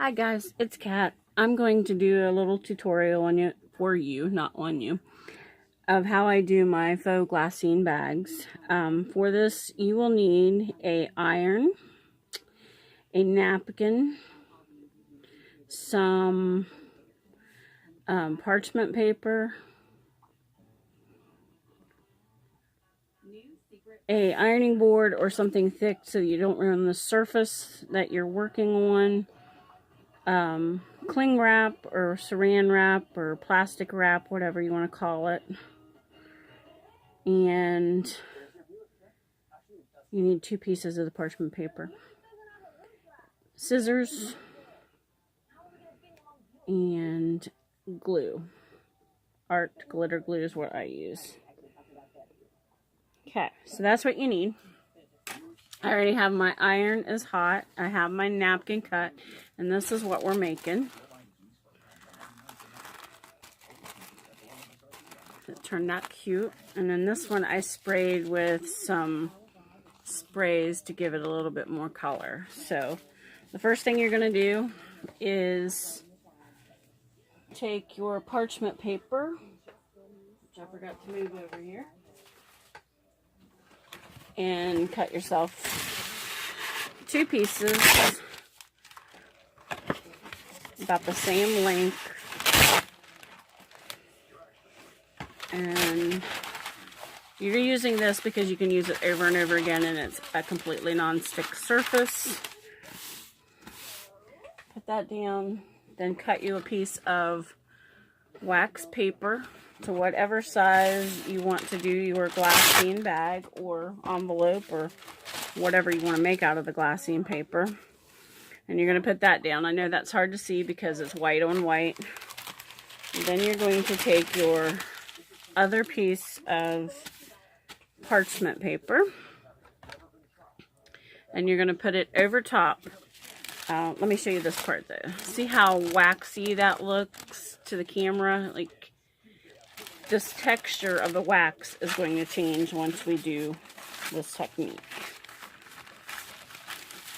Hi guys, it's Kat. I'm going to do a little tutorial on you, for you, not on you, of how I do my faux glassine bags. For this, you will need a iron, a napkin, some parchment paper, a ironing board or something thick so you don't ruin the surface that you're working on. Cling wrap or saran wrap or plastic wrap, whatever you want to call it. And you need 2 pieces of the parchment paper. Scissors and glue. Art glitter glue is what I use. Okay, so that's what you need. I already have my iron is hot. I have my napkin cut, and this is what we're making. It turned out cute. And then this one I sprayed with some sprays to give it a little bit more color. So the first thing you're going to do is take your parchment paper, which I forgot to move over here, and cut yourself 2 pieces about the same length. And you're using this because you can use it over and over again, and it's a completely non-stick surface. Put that down, then cut you a piece of wax paper to whatever size you want to do your glassine bag or envelope or whatever you want to make out of the glassine paper. And you're going to put that down. I know that's hard to see because it's white on white. And then you're going to take your other piece of parchment paper and you're going to put it over top. Let me show you this part though. See how waxy that looks to the camera? Like, this texture of the wax is going to change once we do this technique.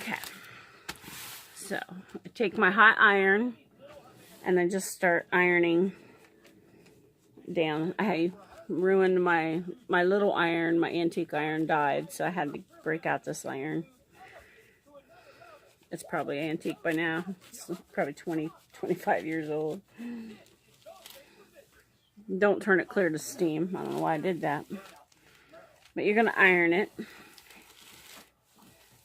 Okay, so I take my hot iron and then just start ironing down. I ruined my little iron. My antique iron died, so I had to break out this iron. It's probably antique by now. It's probably 25 years old. Don't turn it clear to steam. I don't know why I did that. But you're going to iron it,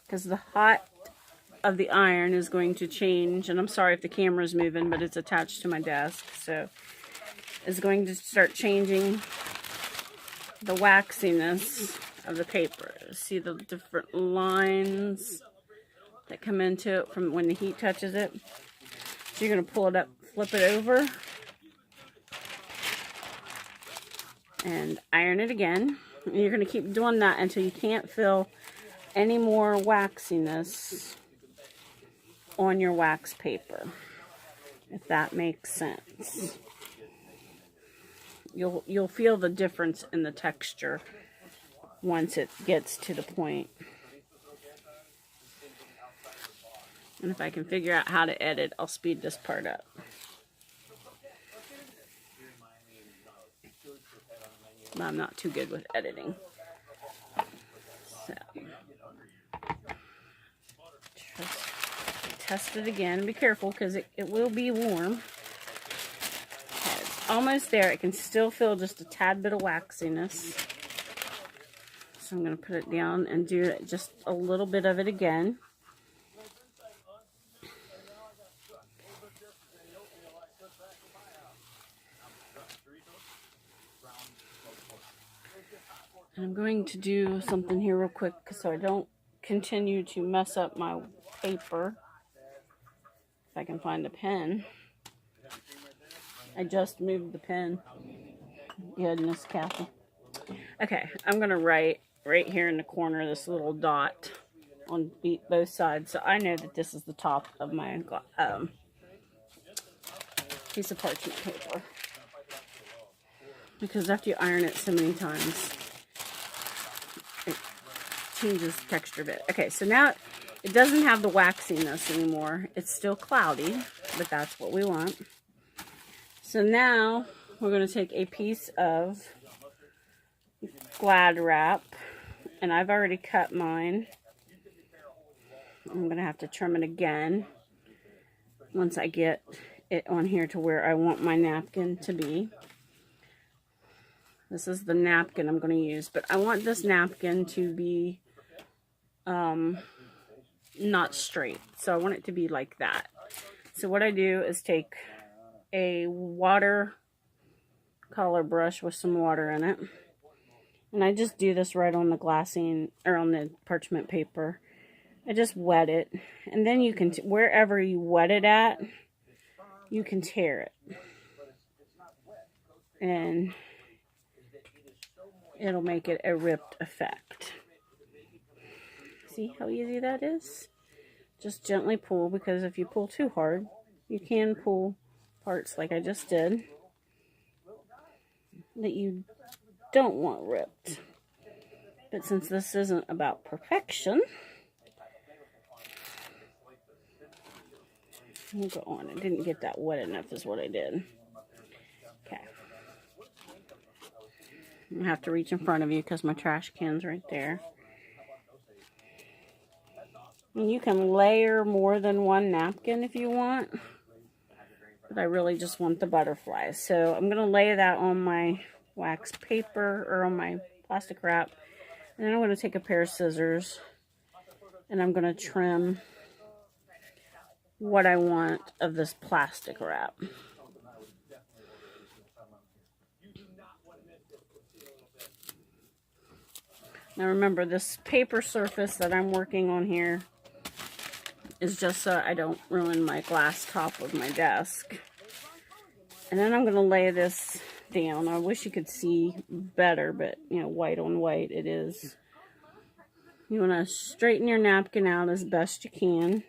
because the hot of the iron is going to change. And I'm sorry if the camera's moving, but it's attached to my desk. So it's going to start changing the waxiness of the paper. See the different lines that come into it from when the heat touches it. So you're going to pull it up, flip it over, and iron it again. And you're going to keep doing that until you can't feel any more waxiness on your wax paper, if that makes sense. You'll feel the difference in the texture once it gets to the point. And if I can figure out how to edit, I'll speed this part up. I'm not too good with editing. So, test it again. Be careful because it will be warm. Okay, it's almost there. It can still feel just a tad bit of waxiness. So I'm going to put it down and do just a little bit of it again. And I'm going to do something here real quick so I don't continue to mess up my paper. If I can find a pen. I just moved the pen. Goodness, Kathy. Okay, I'm going to write right here in the corner this little dot on both sides. So I know that this is the top of my piece of parchment paper. Because after you iron it so many times, it changes texture a bit. Okay, so now It doesn't have the waxiness anymore. It's still cloudy, but that's what we want. So now we're going to take a piece of Glad wrap, and I've already cut mine. I'm going to have to trim it again once I get it on here to where I want my napkin to be. This is the napkin I'm going to use, but I want this napkin to be not straight. So I want it to be like that. So what I do is take a watercolor brush with some water in it. And I just do this right on the glassine, or on the parchment paper. I just wet it. And then you can, wherever you wet it at, you can tear it. And it'll make it a ripped effect. See how easy that is? Just gently pull, because if you pull too hard, you can pull parts like I just did that you don't want ripped. But since this isn't about perfection, we'll go on. I didn't get that wet enough is what I did. Okay. I'm going to have to reach in front of you because my trash can's right there. And you can layer more than one napkin if you want. But I really just want the butterflies. So I'm going to lay that on my wax paper, or on my plastic wrap. And then I'm going to take a pair of scissors and I'm going to trim what I want of this plastic wrap. Now remember, this paper surface that I'm working on here is just so I don't ruin my glass top of my desk. And then I'm going to lay this down. I wish you could see better, but you know, white on white it is. You want to straighten your napkin out as best you can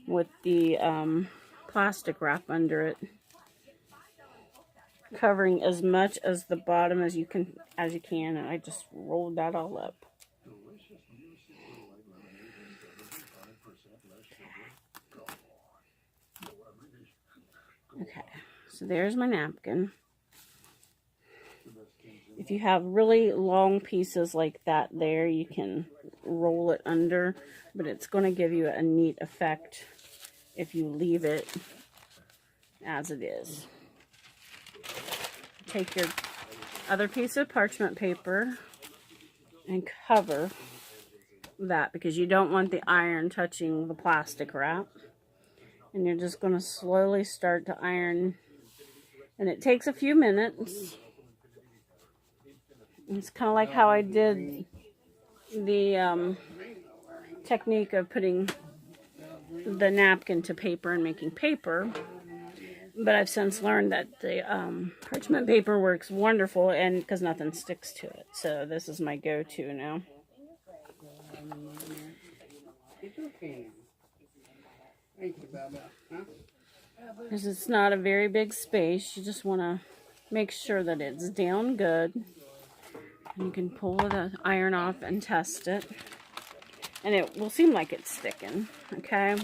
with the plastic wrap under it, covering as much as the bottom as you can. And I just rolled that all up. Okay, so there's my napkin. If you have really long pieces like that there, you can roll it under, but it's going to give you a neat effect if you leave it as it is. Take your other piece of parchment paper and cover that, because you don't want the iron touching the plastic wrap. And you're just going to slowly start to iron, and it takes a few minutes. It's kind of like how I did the technique of putting the napkin to paper and making paper. But I've since learned that the parchment paper works wonderful, and because nothing sticks to it. So this is my go-to now. Because it's not a very big space, you just want to make sure that it's down good. You can pull the iron off and test it, and it will seem like it's sticking. Okay,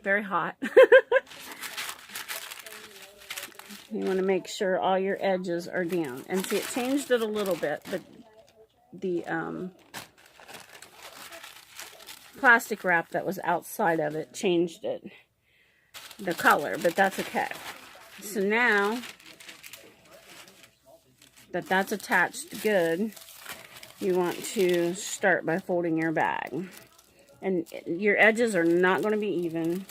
very hot. You want to make sure all your edges are down. And see, it changed it a little bit, but the plastic wrap that was outside of it changed it, the color, but that's okay. So now that that's attached good, you want to start by folding your bag. And your edges are not going to be even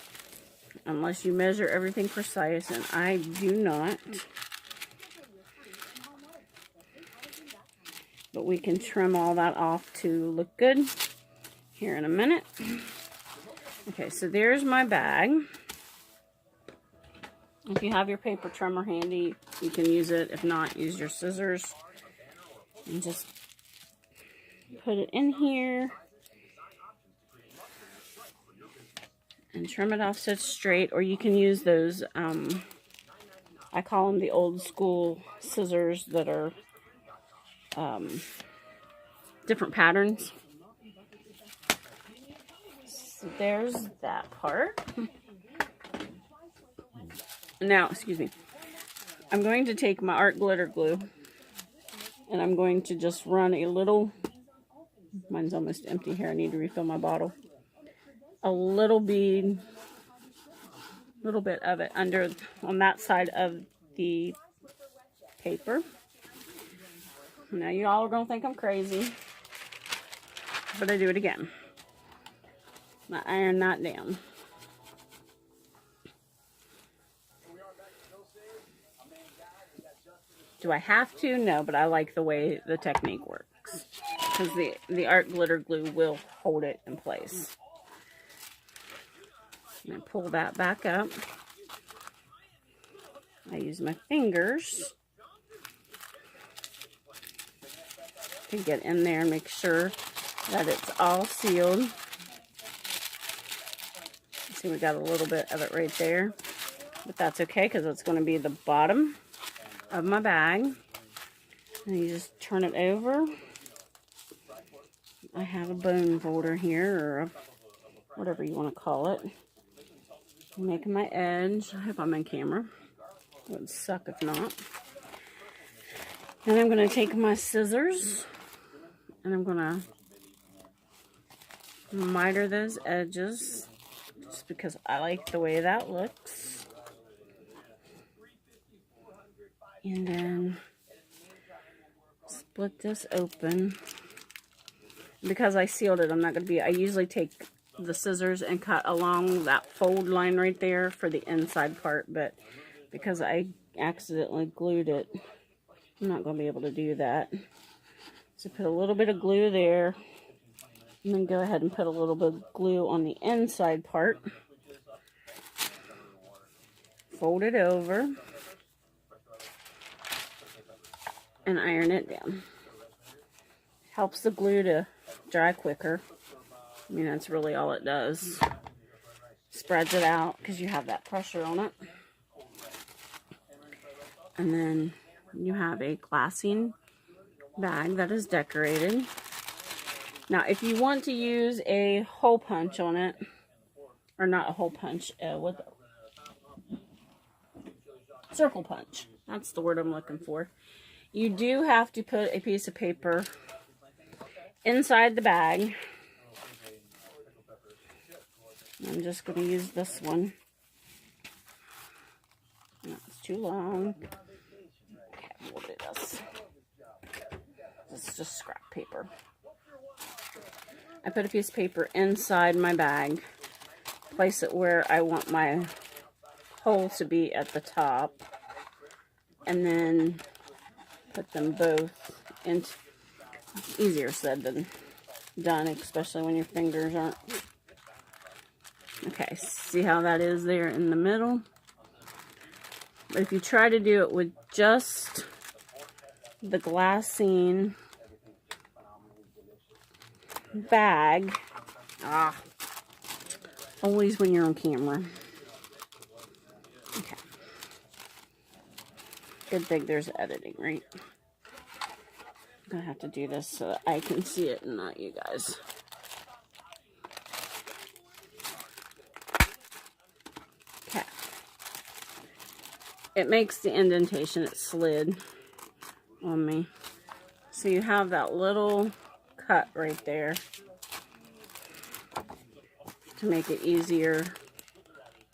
unless you measure everything precise, and I do not. But we can trim all that off to look good here in a minute. Okay, so there's my bag. If you have your paper trimmer handy, you can use it. If not, use your scissors. And just put it in here. And trim it off so it's straight. Or you can use those, I call them the old school scissors that are different patterns. So there's that part. Now, excuse me, I'm going to take my art glitter glue and I'm going to just run a little, mine's almost empty here, I need to refill my bottle, a little bit of it under on that side of the paper. Now you all are going to think I'm crazy, but I do it again. I iron that down. Do I have to? No, but I like the way the technique works. Because the art glitter glue will hold it in place. And I pull that back up. I use my fingers to get in there and make sure that it's all sealed. See, we got a little bit of it right there. But that's okay because it's going to be the bottom of my bag. And you just turn it over. I have a bone folder here, or a, whatever you want to call it. I'm making my edge. I hope I'm on camera. It would suck if not. And I'm going to take my scissors and I'm going to miter those edges just because I like the way that looks. And then split this open. Because I sealed it, I'm not going to be, I usually take the scissors and cut along that fold line right there for the inside part, but because I accidentally glued it, I'm not going to be able to do that. So put a little bit of glue there, and then go ahead and put a little bit of glue on the inside part. Fold it over. And iron it down. Helps the glue to dry quicker. I mean, that's really all it does. Spreads it out because you have that pressure on it. And then you have a glassine bag that is decorated. Now, if you want to use a hole punch on it, or not a hole punch, circle punch. That's the word I'm looking for. You do have to put a piece of paper inside the bag. I'm just going to use this one. No, it's too long. Okay, we'll do this. This is just scrap paper. I put a piece of paper inside my bag. Place it where I want my hole to be at the top. And then put them both in. Easier said than done, especially when your fingers aren't. Okay, see how that is there in the middle? But if you try to do it with just the glassine bag, always when you're on camera. Okay. Good thing there's editing, right? I'm gonna have to do this so that I can see it and not you guys. Okay. It makes the indentation, it slid on me. So you have that little cut right there to make it easier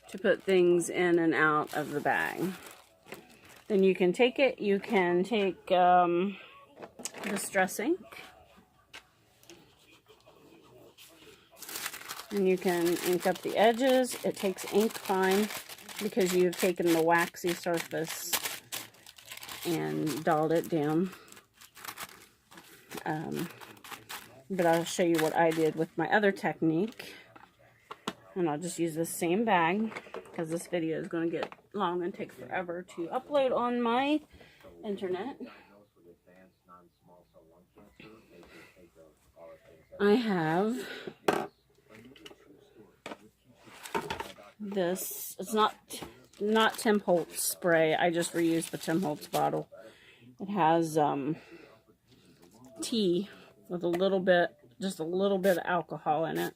to put things in and out of the bag. Then you can take it, you can take distress ink, and you can ink up the edges. It takes ink fine because you've taken the waxy surface and dulled it down. But I'll show you what I did with my other technique, and I'll just use the same bag because this video is going to get long and take forever to upload on my internet. I have this. It's not Tim Holtz spray. I just reused the Tim Holtz bottle. It has tea with a little bit, just a little bit of alcohol in it.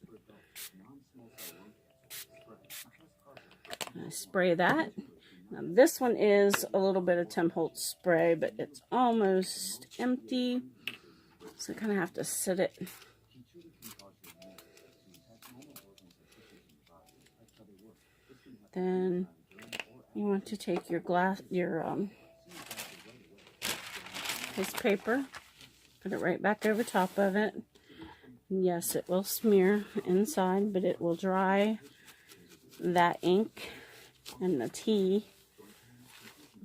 I spray that. Now, this one is a little bit of Tim Holtz spray, but it's almost empty. So I kind of have to sit it. Then you want to take your piece of paper, put it right back over top of it. Yes, it will smear inside, but it will dry that ink and the tea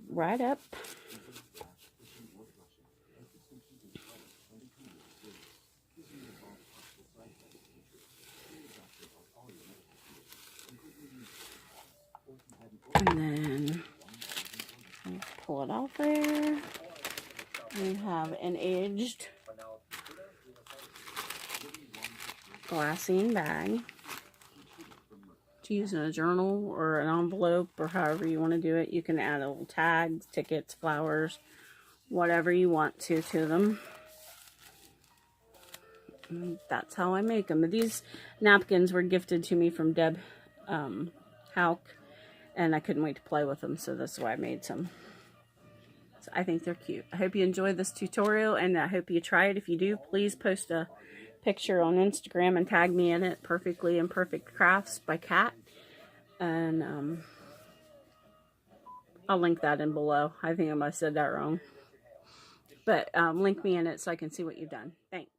right up. And then pull it off there. We have an aged glassine bag to use in a journal or an envelope or however you want to do it. You can add little tags, tickets, flowers, whatever you want to them. And that's how I make them. These napkins were gifted to me from Deb Hauk, and I couldn't wait to play with them, so that's why I made some. So I think they're cute. I hope you enjoyed this tutorial, and I hope you try it. If you do, please post a picture on Instagram and tag me in it. Perfectly Imperfect Crafts by Kat, and I'll link that in below. I think I might have said that wrong, but link me in it so I can see what you've done. Thanks.